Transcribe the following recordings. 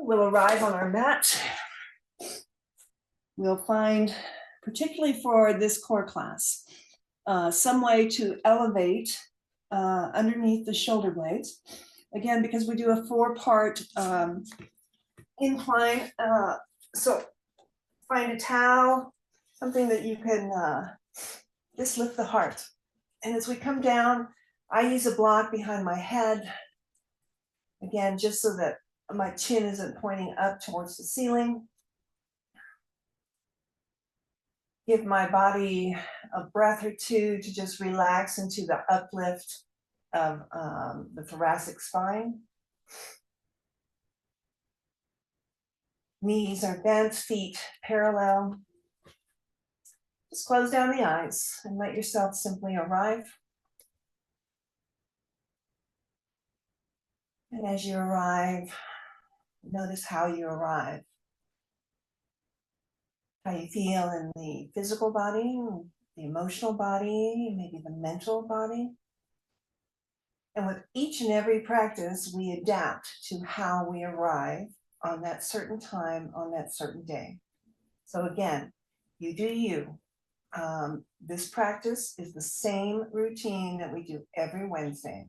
we'll arrive on our mat. We'll find, particularly for this core class, some way to elevate underneath the shoulder blades. Again, because we do a 4-part incline, so find a towel, something that you can just lift the heart. And as we come down, I use a block behind my head, again, just so that my chin isn't pointing up towards the ceiling. Give my body a breath or two to just relax into the uplift of the thoracic spine. Knees are bent, feet parallel. Just close down the eyes and let yourself simply arrive. And as you arrive, notice how you arrive. How you feel in the physical body, the emotional body, maybe the mental body. And with each and every practice, we adapt to how we arrive on that certain time, on that certain day. So again, you do you. This practice is the same routine that we do every Wednesday.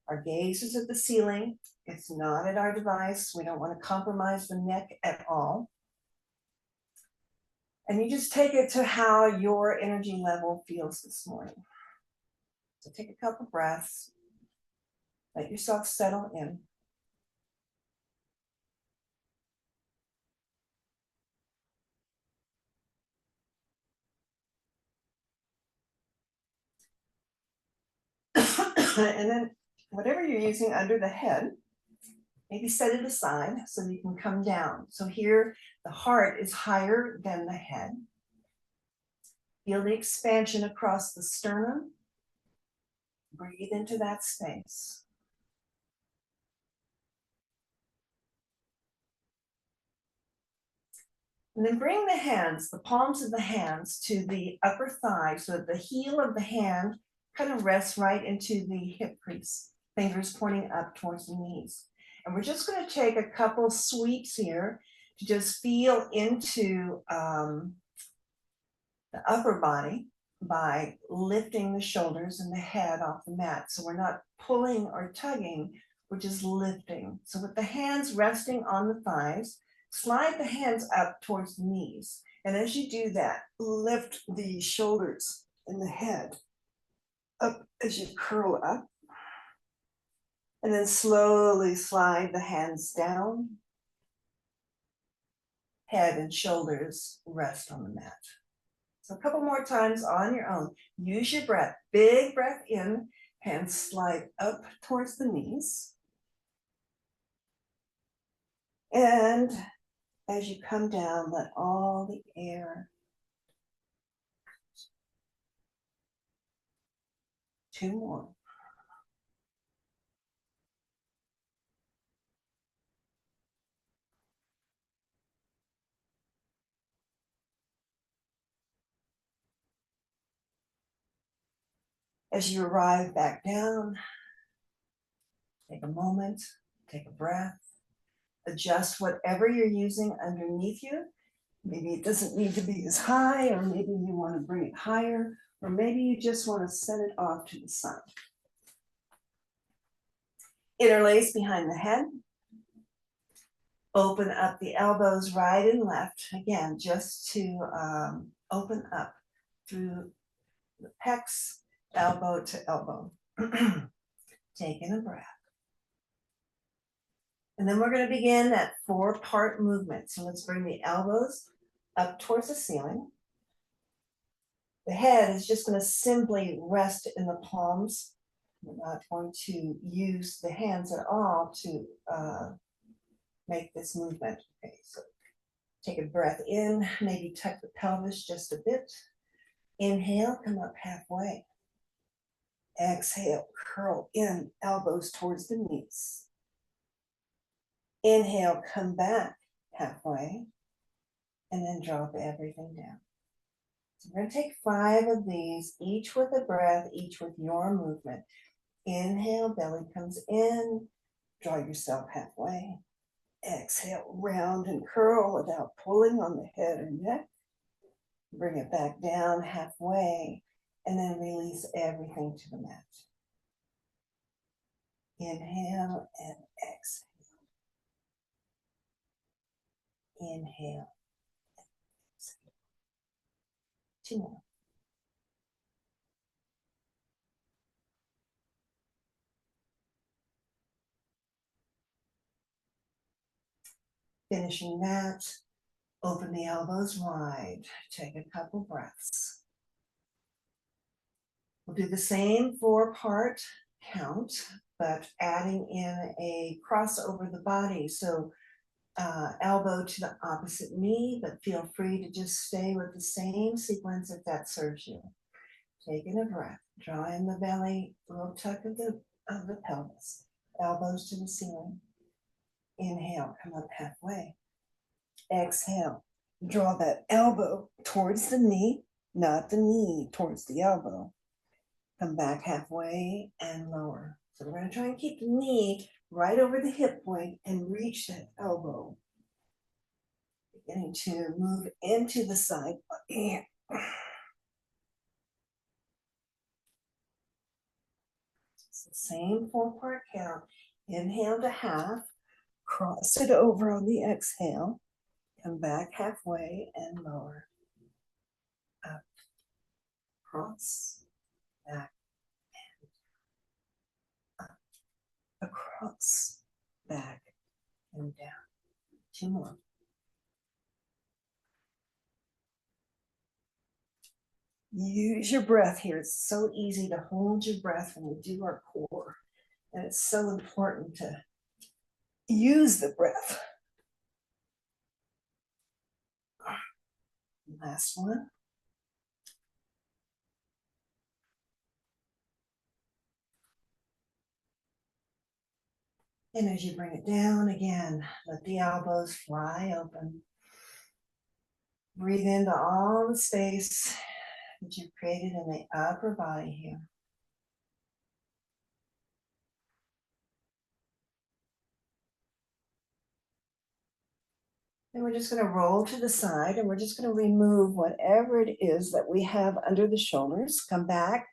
Our gaze is at the ceiling. It's not at our device. We don't want to compromise the neck at all. And you just take it to how your energy level feels this morning. So take a couple breaths. Let yourself settle in. And then whatever you're using under the head, maybe set it aside so you can come down. So here, the heart is higher than the head. Feel the expansion across the sternum. Breathe into that space. And then bring the hands, the palms of the hands, to the upper thigh so that the heel of the hand kind of rests right into the hip crease, fingers pointing up towards the knees. And we're just going to take a couple sweeps here to just feel into the upper body by lifting the shoulders and the head off the mat. So we're not pulling or tugging, we're just lifting. So with the hands resting on the thighs, slide the hands up towards the knees. And as you do that, lift the shoulders and the head up as you curl up. And then slowly slide the hands down. Head and shoulders rest on the mat. So a couple more times on your own. Use your breath. Big breath in. Hands slide up towards the knees. And as you come down, let all the air. 2 more. As you arrive back down, take a moment, take a breath, adjust whatever you're using underneath you. Maybe it doesn't need to be as high, or maybe you want to bring it higher, or maybe you just want to set it off to the side. Interlace behind the head. Open up the elbows right and left. Again, just to open up through the pecs, elbow to elbow. Taking a breath. And then we're going to begin that 4-part movement. So let's bring the elbows up towards the ceiling. The head is just going to simply rest in the palms. We're not going to use the hands at all to make this movement. Okay, so take a breath in, maybe tuck the pelvis just a bit. Inhale, come up halfway. Exhale, curl in, elbows towards the knees. Inhale, come back halfway, and then drop everything down. So we're going to take 5 of these, each with a breath, each with your movement. Inhale, belly comes in, draw yourself halfway. Exhale, round and curl without pulling on the head or neck. Bring it back down halfway and then release everything to the mat. Inhale and exhale. Inhale. Exhale. 2 more. Finishing that, open the elbows wide. Take a couple breaths. We'll do the same 4-part count, but adding in a cross over the body. So elbow to the opposite knee, but feel free to just stay with the same sequence if that serves you. Taking a breath, draw in the belly, a little tuck of the pelvis, elbows to the ceiling. Inhale, come up halfway. Exhale, draw that elbow towards the knee, not the knee towards the elbow. Come back halfway and lower. So we're going to try and keep the knee right over the hip point and reach that elbow. Beginning to move into the side. It's the same 4-part count. Inhale to half, cross it over on the exhale, come back halfway and lower. Up, cross, back, and up, across, back, and down. 2 more. Use your breath here. It's so easy to hold your breath when we do our core. And it's so important to use the breath. Last one. And as you bring it down again, let the elbows fly open. Breathe into all the space that you've created in the upper body here. And we're just going to roll to the side and we're just going to remove whatever it is that we have under the shoulders. Come back,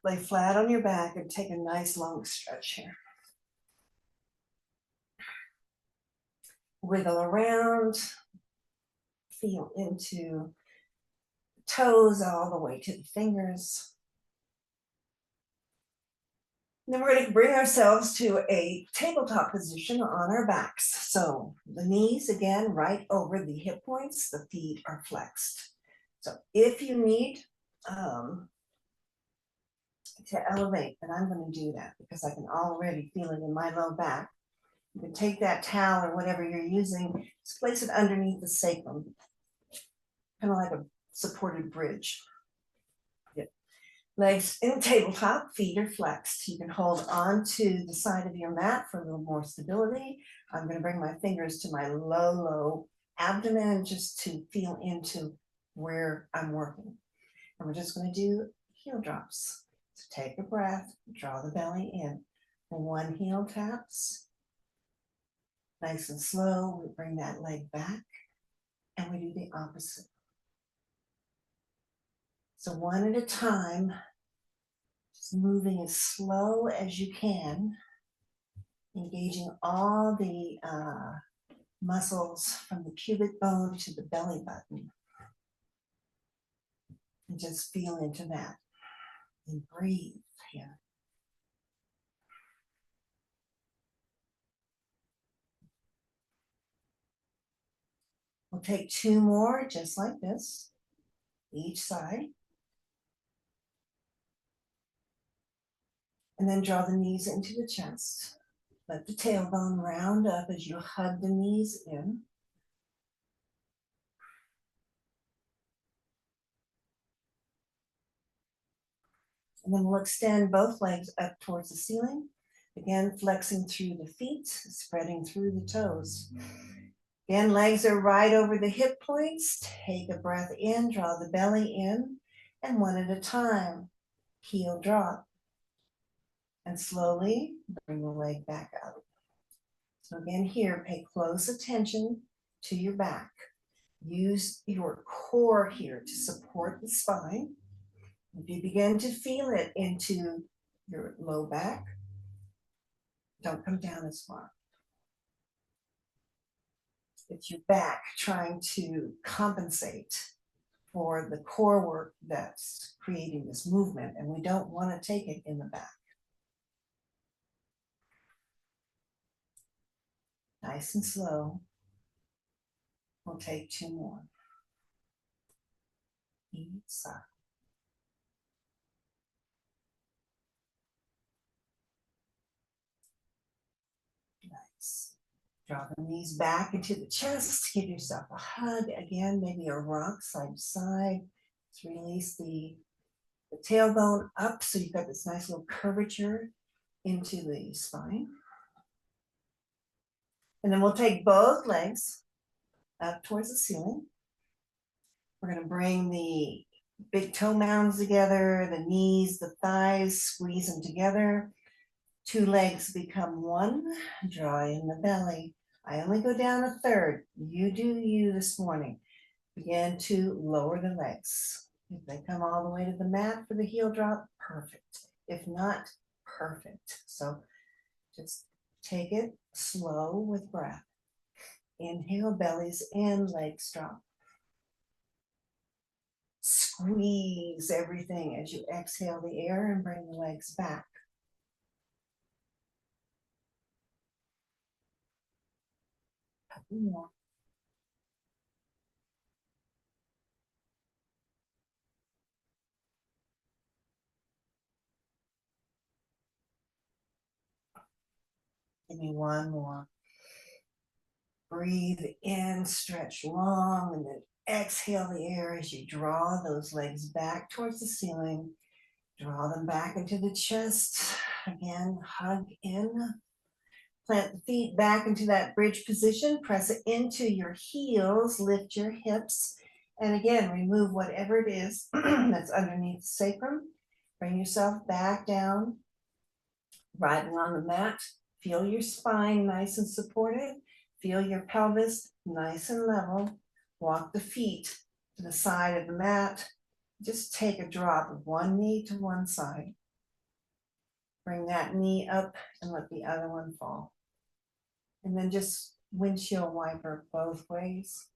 lay flat on your back and take a nice long stretch here. Wiggle around, feel into toes all the way to the fingers. And then we're going to bring ourselves to a tabletop position on our backs. So the knees, again, right over the hip points, the feet are flexed. So if you need to elevate, and I'm going to do that because I can already feel it in my low back. You can take that towel or whatever you're using, just place it underneath the sacrum, kind of like a supported bridge. Good. Legs in tabletop, feet are flexed. You can hold on to the side of your mat for a little more stability. I'm going to bring my fingers to my low abdomen just to feel into where I'm working. And we're just going to do heel drops. So take a breath, draw the belly in. 1 heel taps. Nice and slow, we bring that leg back and we do the opposite. So 1 at a time, just moving as slow as you can, engaging all the muscles from the pubic bone to the belly button. And just feel into that and breathe here. We'll take 2 more just like this, each side. And then draw the knees into the chest. Let the tailbone round up as you hug the knees in. And then we'll extend both legs up towards the ceiling. Again, flexing through the feet, spreading through the toes. Again, legs are right over the hip points. Take a breath in, draw the belly in, and 1 at a time, heel drop. And slowly bring the leg back up. So again here, pay close attention to your back. Use your core here to support the spine. If you begin to feel it into your low back, don't come down as far. It's your back trying to compensate for the core work that's creating this movement, and we don't want to take it in the back. Nice and slow. We'll take 2 more. Each side. Nice. Draw the knees back into the chest. Give yourself a hug. Again, maybe a rock side to side. Let's release the tailbone up so you've got this nice little curvature into the spine. And then we'll take both legs up towards the ceiling. We're going to bring the big toe mounds together, the knees, the thighs, squeeze them together. 2 legs become 1. Draw in the belly. I only go down a third. You do you this morning. Begin to lower the legs. If they come all the way to the mat for the heel drop, perfect. If not, perfect. So just take it slow with breath. Inhale, bellies in, legs drop. Squeeze everything as you exhale the air and bring the legs back. Couple more. Give me 1 more. Breathe in, stretch long, and then exhale the air as you draw those legs back towards the ceiling. Draw them back into the chest. Again, hug in. Plant the feet back into that bridge position. Press it into your heels. Lift your hips. And again, remove whatever it is that's underneath the sacrum. Bring yourself back down. Riding on the mat. Feel your spine nice and supported. Feel your pelvis nice and level. Walk the feet to the side of the mat. Just take a drop of 1 knee to one side. Bring that knee up and let the other one fall. And then just windshield wiper both ways.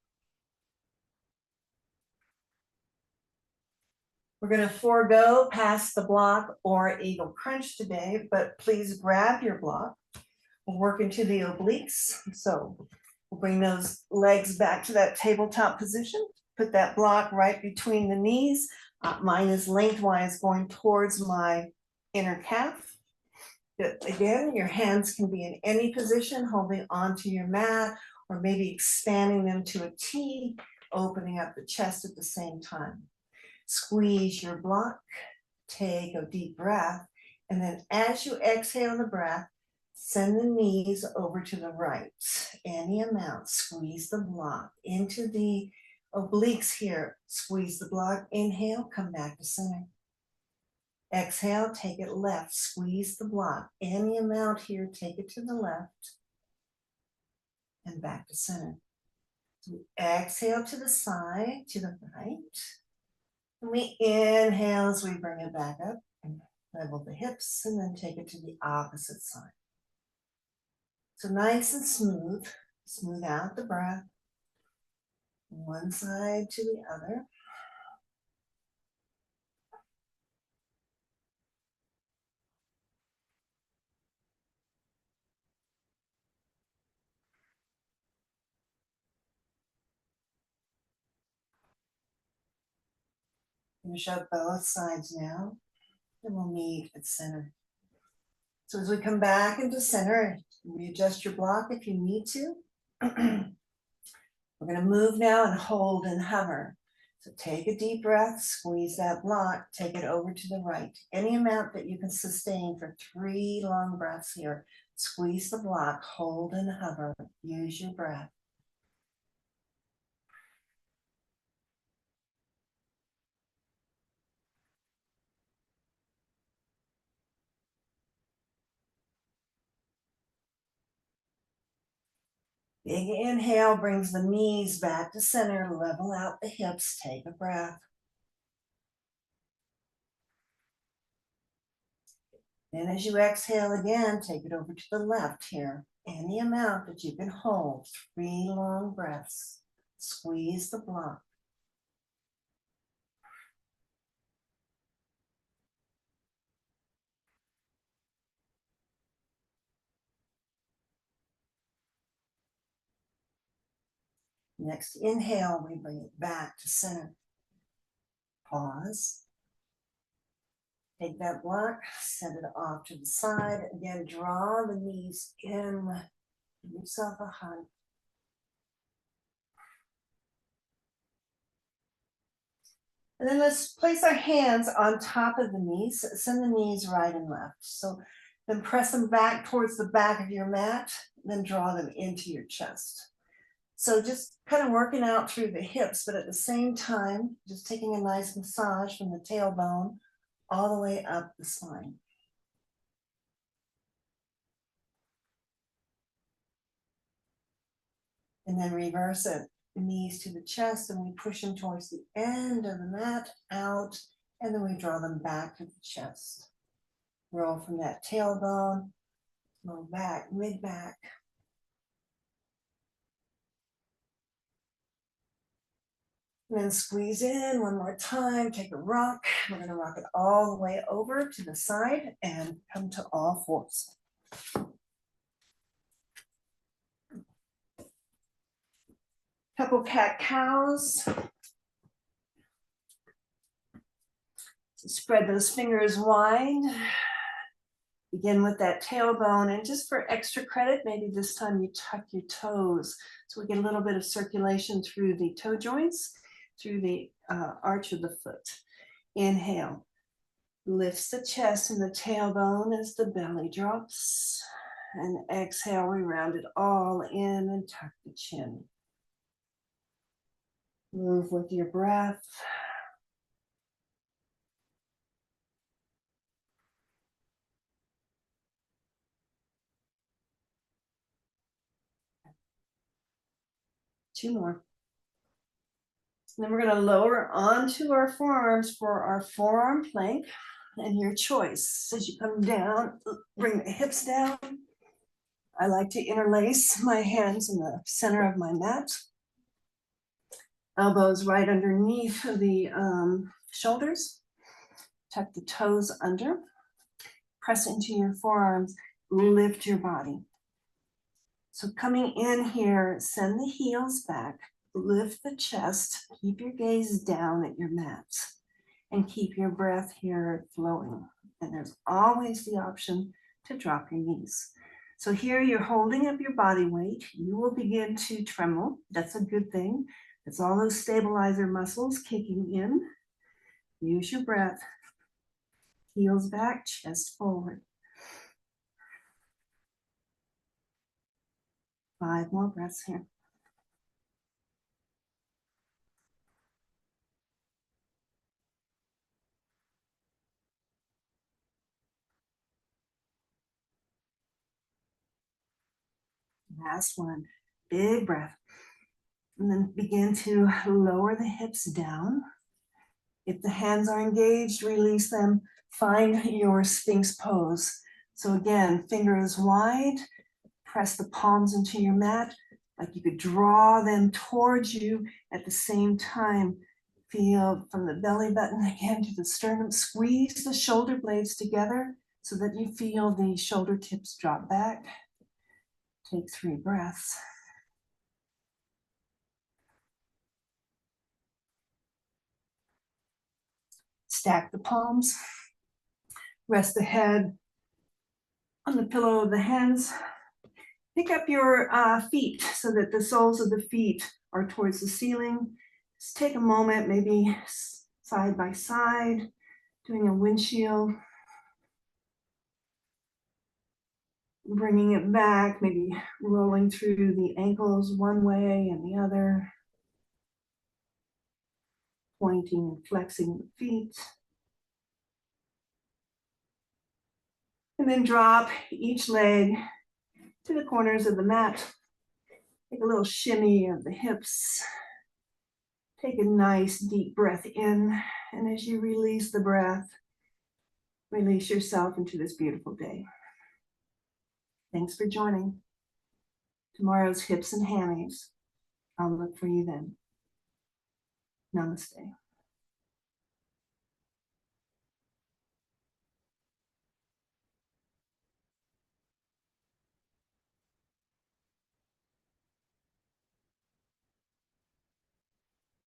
We're going to forego past the block or eagle crunch today, but please grab your block. We'll work into the obliques. So we'll bring those legs back to that tabletop position. Put that block right between the knees. Mine is lengthwise going towards my inner calf. Again, your hands can be in any position, holding onto your mat, or maybe expanding them to a T, opening up the chest at the same time. Squeeze your block, take a deep breath, and then as you exhale the breath, send the knees over to the right. Any amount, squeeze the block into the obliques here. Squeeze the block, inhale, come back to center. Exhale, take it left, squeeze the block. Any amount here, take it to the left and back to center. So exhale to the side, to the right. And we inhale as we bring it back up and level the hips and then take it to the opposite side. So nice and smooth, smooth out the breath. One side to the other. Finish up both sides now, and we'll meet at center. So as we come back into center, readjust your block if you need to. We're going to move now and hold and hover. So take a deep breath, squeeze that block, take it over to the right. Any amount that you can sustain for 3 long breaths here. Squeeze the block, hold and hover. Use your breath. Big inhale brings the knees back to center, level out the hips, take a breath. Then as you exhale again, take it over to the left here. Any amount that you can hold, 3 long breaths. Squeeze the block. Next inhale, we bring it back to center. Pause. Take that block, set it off to the side. Again, draw the knees in. Give yourself a hug. And then let's place our hands on top of the knees. Send the knees right and left. So then press them back towards the back of your mat, then draw them into your chest. So just kind of working out through the hips, but at the same time, just taking a nice massage from the tailbone all the way up the spine. And then reverse it, knees to the chest, and we push them towards the end of the mat, out, and then we draw them back to the chest. Roll from that tailbone, low back, mid back. And then squeeze in one more time, take a rock. We're gonna rock it all the way over to the side and come to all fours. Couple cat-cows. So spread those fingers wide. Begin with that tailbone, and just for extra credit, maybe this time you tuck your toes so we get a little bit of circulation through the toe joints, through the arch of the foot. Inhale, lifts the chest and the tailbone as the belly drops. And exhale, we round it all in and tuck the chin. Move with your breath. Two more. And then we're going to lower onto our forearms for our forearm plank, and your choice. As you come down, bring the hips down. I like to interlace my hands in the center of my mat. Elbows right underneath the shoulders. Tuck the toes under. Press into your forearms. Lift your body. So coming in here, send the heels back. Lift the chest. Keep your gaze down at your mat. And keep your breath here flowing. And there's always the option to drop your knees. So here you're holding up your body weight. You will begin to tremble. That's a good thing. It's all those stabilizer muscles kicking in. Use your breath. Heels back, chest forward. 5 more breaths here. Last one. Big breath. And then begin to lower the hips down. If the hands are engaged, release them. Find your Sphinx pose. So again, fingers wide, press the palms into your mat, like you could draw them towards you at the same time. Feel from the belly button again to the sternum. Squeeze the shoulder blades together so that you feel the shoulder tips drop back. Take 3 breaths. Stack the palms. Rest the head on the pillow of the hands. Pick up your feet so that the soles of the feet are towards the ceiling. Just take a moment, maybe side by side, doing a windshield. Bringing it back, maybe rolling through the ankles one way and the other. Pointing and flexing the feet. And then drop each leg to the corners of the mat. Take a little shimmy of the hips. Take a nice deep breath in, and as you release the breath, release yourself into this beautiful day. Thanks for joining. Tomorrow's hips and hammies. I'll look for you then. Namaste.